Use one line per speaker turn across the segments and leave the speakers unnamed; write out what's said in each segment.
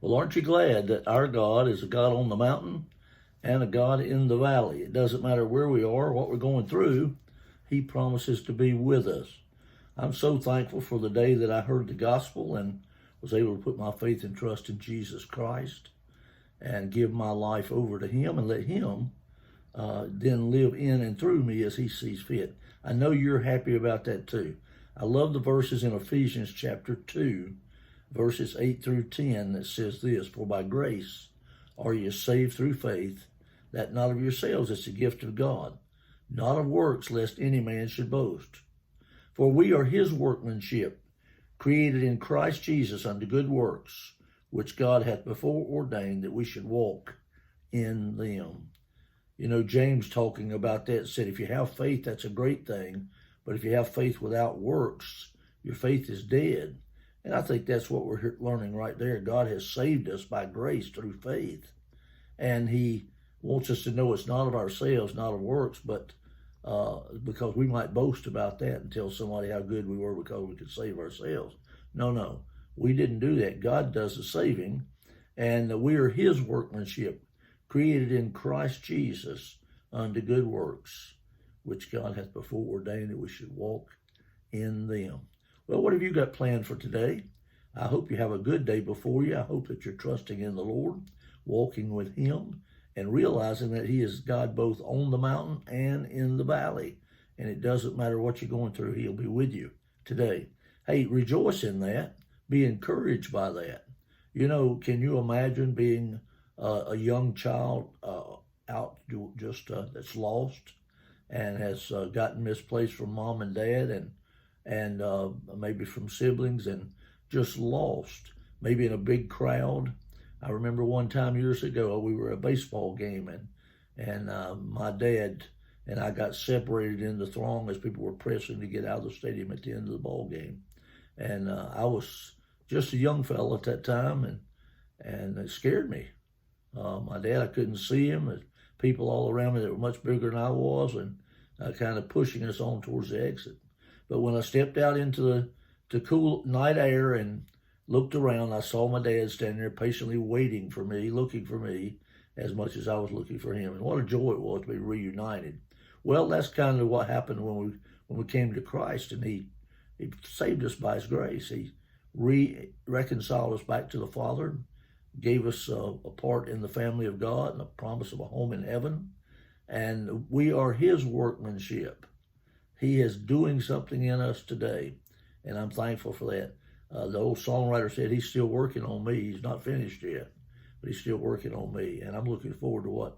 Well, aren't you glad that our God is a God on the mountain and a God in the valley? It doesn't matter where we are, what we're going through, He promises to be with us. I'm so thankful for the day that I heard the gospel and was able to put my faith and trust in Jesus Christ and give my life over to Him and let Him then live in and through me as He sees fit. I know you're happy about that too. I love the verses in Ephesians chapter 2, verses 8 through 10 that says this, "For by grace are you saved through faith, that not of yourselves, it's a gift of God, not of works, lest any man should boast. For we are His workmanship, created in Christ Jesus unto good works, which God hath before ordained that we should walk in them." You know, James talking about that said, if you have faith, that's a great thing. But if you have faith without works, your faith is dead. And I think that's what we're learning right there. God has saved us by grace through faith. And He wants us to know it's not of ourselves, not of works, but because we might boast about that and tell somebody how good we were because we could save ourselves. No. We didn't do that. God does the saving. And we are His workmanship, created in Christ Jesus unto good works, which God hath before ordained that we should walk in them. Well, what have you got planned for today? I hope you have a good day before you. I hope that you're trusting in the Lord, walking with Him, and realizing that He is God both on the mountain and in the valley. And it doesn't matter what you're going through, He'll be with you today. Hey, rejoice in that. Be encouraged by that. You know, can you imagine being a young child out just that's lost and has gotten misplaced from mom and dad and maybe from siblings and just lost, maybe in a big crowd. I remember one time years ago, we were at a baseball game and my dad and I got separated in the throng as people were pressing to get out of the stadium at the end of the ball game. And I was just a young fella at that time and it scared me. My dad, I couldn't see him. There's people all around me that were much bigger than I was and kind of pushing us on towards the exit. But when I stepped out into the cool night air and looked around, I saw my dad standing there patiently waiting for me, looking for me as much as I was looking for him. And what a joy it was to be reunited. Well, that's kind of what happened when we came to Christ, and He saved us by His grace. He reconciled us back to the Father, gave us a part in the family of God and a promise of a home in heaven. And we are His workmanship. He is doing something in us today, and I'm thankful for that. The old songwriter said, He's still working on me. He's not finished yet, but He's still working on me. And I'm looking forward to what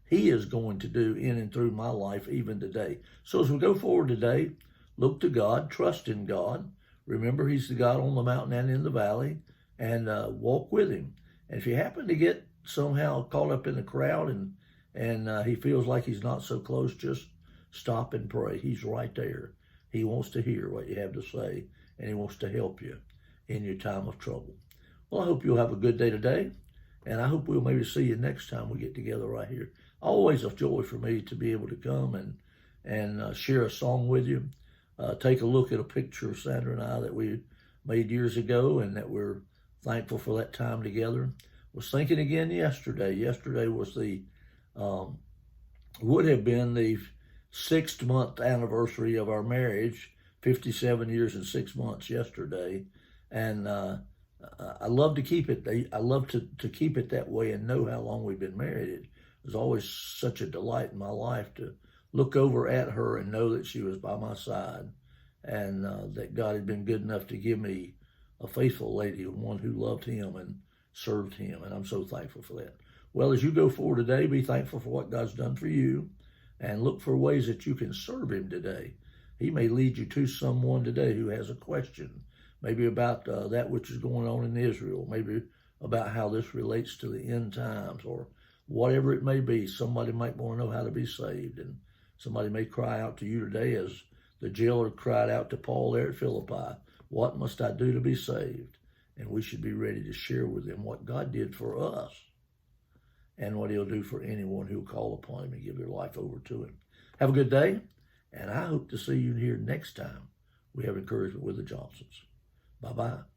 He is going to do in and through my life even today. So as we go forward today, look to God, trust in God. Remember, He's the God on the mountain and in the valley, and walk with Him. And if you happen to get somehow caught up in the crowd and He feels like He's not so close, just stop and pray. He's right there. He wants to hear what you have to say, and He wants to help you in your time of trouble. Well, I hope you'll have a good day today, and I hope we'll maybe see you next time we get together right here. Always a joy for me to be able to come and share a song with you. Take a look at a picture of Sandra and I that we made years ago, and that we're thankful for that time together. Was thinking again yesterday. Yesterday was would have been the 6th month anniversary of our marriage, 57 years and 6 months yesterday. And I love to keep it. I love to keep it that way and know how long we've been married. It was always such a delight in my life to look over at her and know that she was by my side, and that God had been good enough to give me a faithful lady, one who loved Him and served Him, and I'm so thankful for that. Well, as you go forward today, be thankful for what God's done for you, and look for ways that you can serve Him today. He may lead you to someone today who has a question, maybe about that which is going on in Israel, maybe about how this relates to the end times, or whatever it may be. Somebody might want to know how to be saved, and somebody may cry out to you today as the jailer cried out to Paul there at Philippi, "What must I do to be saved?" And we should be ready to share with them what God did for us and what He'll do for anyone who'll call upon Him and give their life over to Him. Have a good day, and I hope to see you here next time we have encouragement with the Johnsons. Bye-bye.